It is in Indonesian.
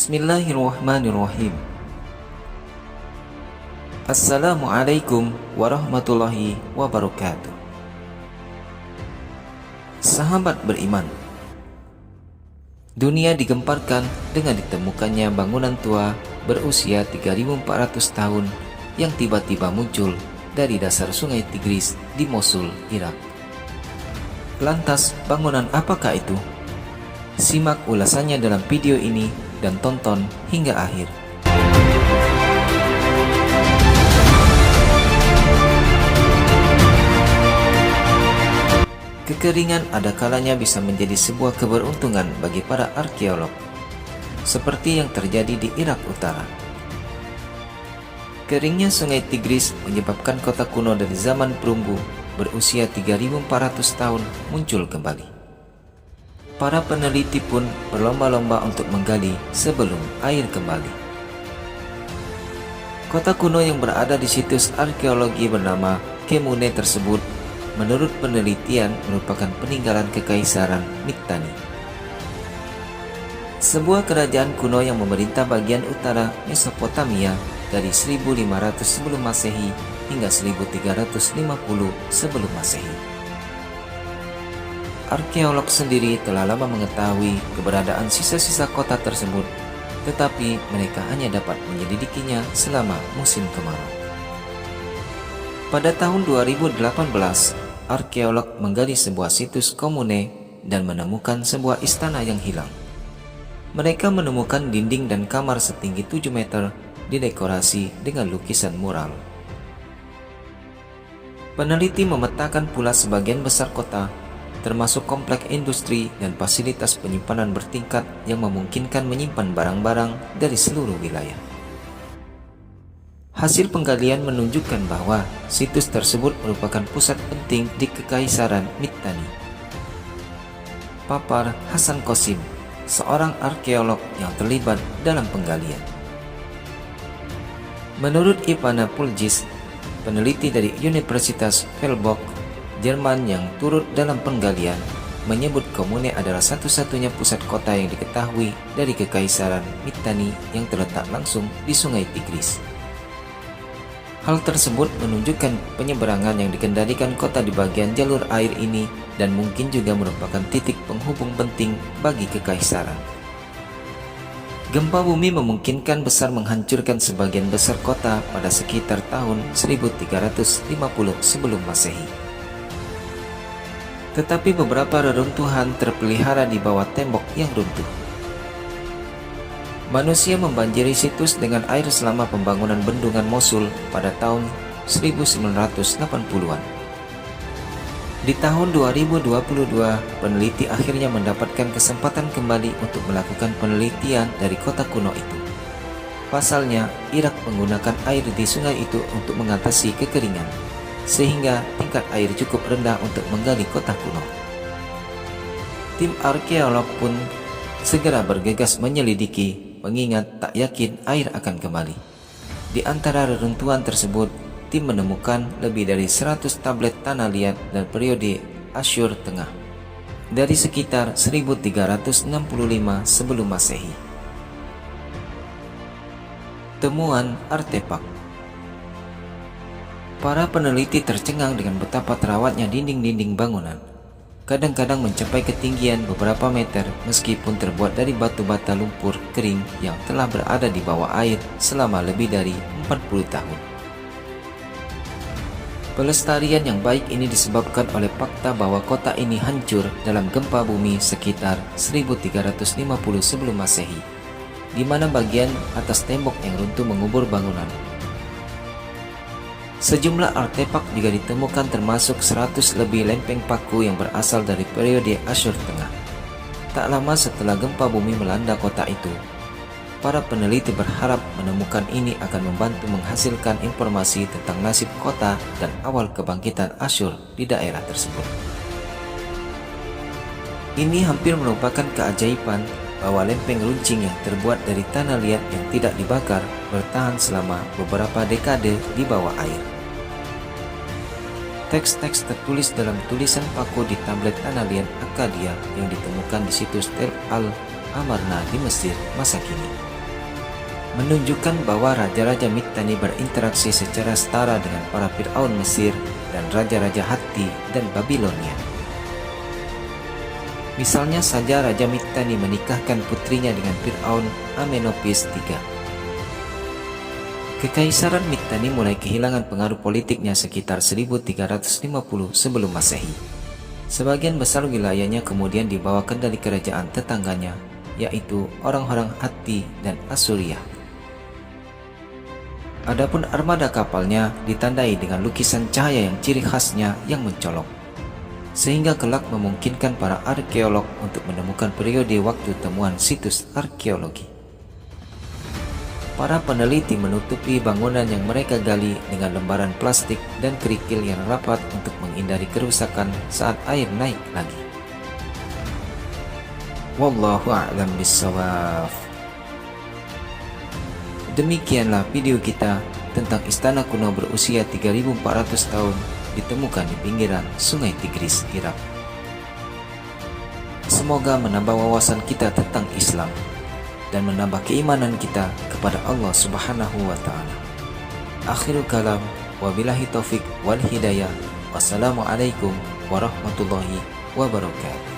Bismillahirrahmanirrahim. Assalamualaikum warahmatullahi wabarakatuh. Sahabat beriman, dunia digemparkan dengan ditemukannya bangunan tua berusia 3.400 tahun yang tiba-tiba muncul dari dasar sungai Tigris di Mosul, Irak. Lantas, bangunan apakah itu? Simak ulasannya dalam video ini dan tonton hingga akhir. Kekeringan ada kalanya bisa menjadi sebuah keberuntungan bagi para arkeolog, seperti yang terjadi di Irak Utara. Keringnya sungai Tigris menyebabkan kota kuno dari zaman perunggu berusia 3.400 tahun muncul kembali. Para peneliti pun berlomba-lomba untuk menggali sebelum air kembali. Kota kuno yang berada di situs arkeologi bernama Kemune tersebut menurut penelitian merupakan peninggalan kekaisaran Mitanni, sebuah kerajaan kuno yang memerintah bagian utara Mesopotamia dari 1500 sebelum Masehi hingga 1350 sebelum Masehi. Arkeolog sendiri telah lama mengetahui keberadaan sisa-sisa kota tersebut, tetapi mereka hanya dapat menyelidikinya selama musim kemarau. Pada tahun 2018, arkeolog menggali sebuah situs komune dan menemukan sebuah istana yang hilang. Mereka menemukan dinding dan kamar setinggi 7 meter didekorasi dengan lukisan mural. Peneliti memetakan pula sebagian besar kota, termasuk kompleks industri dan fasilitas penyimpanan bertingkat yang memungkinkan menyimpan barang-barang dari seluruh wilayah. Hasil penggalian menunjukkan bahwa situs tersebut merupakan pusat penting di Kekaisaran Mitanni. Papar Hasan Qasim, seorang arkeolog yang terlibat dalam penggalian. Menurut Ivana Puljic, peneliti dari Universitas Freiburg, Jerman yang turut dalam penggalian, menyebut Komune adalah satu-satunya pusat kota yang diketahui dari Kekaisaran Mitanni yang terletak langsung di sungai Tigris. Hal tersebut menunjukkan penyeberangan yang dikendalikan kota di bagian jalur air ini dan mungkin juga merupakan titik penghubung penting bagi Kekaisaran. Gempa bumi memungkinkan besar menghancurkan sebagian besar kota pada sekitar tahun 1350 sebelum Masehi. Tetapi beberapa reruntuhan terpelihara di bawah tembok yang runtuh. Manusia membanjiri situs dengan air selama pembangunan bendungan Mosul pada tahun 1980-an. Di tahun 2022, peneliti akhirnya mendapatkan kesempatan kembali untuk melakukan penelitian dari kota kuno itu. Pasalnya, Irak menggunakan air di sungai itu untuk mengatasi kekeringan, sehingga tingkat air cukup rendah untuk menggali kota kuno. Tim arkeolog pun segera bergegas menyelidiki, mengingat tak yakin air akan kembali. Di antara reruntuhan tersebut, tim menemukan lebih dari 100 tablet tanah liat dan periode Asyur Tengah dari sekitar 1365 sebelum Masehi. Temuan artefak. Para peneliti tercengang dengan betapa terawatnya dinding-dinding bangunan, kadang-kadang mencapai ketinggian beberapa meter meskipun terbuat dari batu bata lumpur kering yang telah berada di bawah air selama lebih dari 40 tahun. Pelestarian yang baik ini disebabkan oleh fakta bahwa kota ini hancur dalam gempa bumi sekitar 1350 sebelum Masehi, di mana bagian atas tembok yang runtuh mengubur bangunan. Sejumlah artefak juga ditemukan termasuk 100 lebih lempeng paku yang berasal dari periode Asyur Tengah. Tak lama setelah gempa bumi melanda kota itu, para peneliti berharap menemukan ini akan membantu menghasilkan informasi tentang nasib kota dan awal kebangkitan Asyur di daerah tersebut. Ini hampir merupakan keajaiban bahwa lempeng runcing yang terbuat dari tanah liat yang tidak dibakar bertahan selama beberapa dekade di bawah air. Teks-teks tertulis dalam tulisan paku di tablet tanah Akkadia yang ditemukan di situs Tel Al-Amarna di Mesir masa kini menunjukkan bahwa raja-raja Mitanni berinteraksi secara setara dengan para Fir'aun Mesir dan raja-raja Hatti dan Babilonia. Misalnya saja Raja Mitanni menikahkan putrinya dengan Fir'aun Amenopis III. Kekaisaran Mitanni mulai kehilangan pengaruh politiknya sekitar 1350 sebelum Masehi. Sebagian besar wilayahnya kemudian dibawa kendali kerajaan tetangganya, yaitu orang-orang Hatti dan Asuria. Adapun armada kapalnya ditandai dengan lukisan cahaya yang ciri khasnya yang mencolok, sehingga kelak memungkinkan para arkeolog untuk menemukan periode waktu temuan situs arkeologi. Para peneliti menutupi bangunan yang mereka gali dengan lembaran plastik dan kerikil yang rapat untuk menghindari kerusakan saat air naik lagi. Wallahu a'lam bishawab. Demikianlah video kita tentang istana kuno berusia 3400 tahun ditemukan di pinggiran Sungai Tigris, Irak. Semoga menambah wawasan kita tentang Islam dan menambah keimanan kita kepada Allah Subhanahu wa Ta'ala. Akhirul kalam, wabillahi taufik wal hidayah. Wassalamualaikum warahmatullahi wabarakatuh.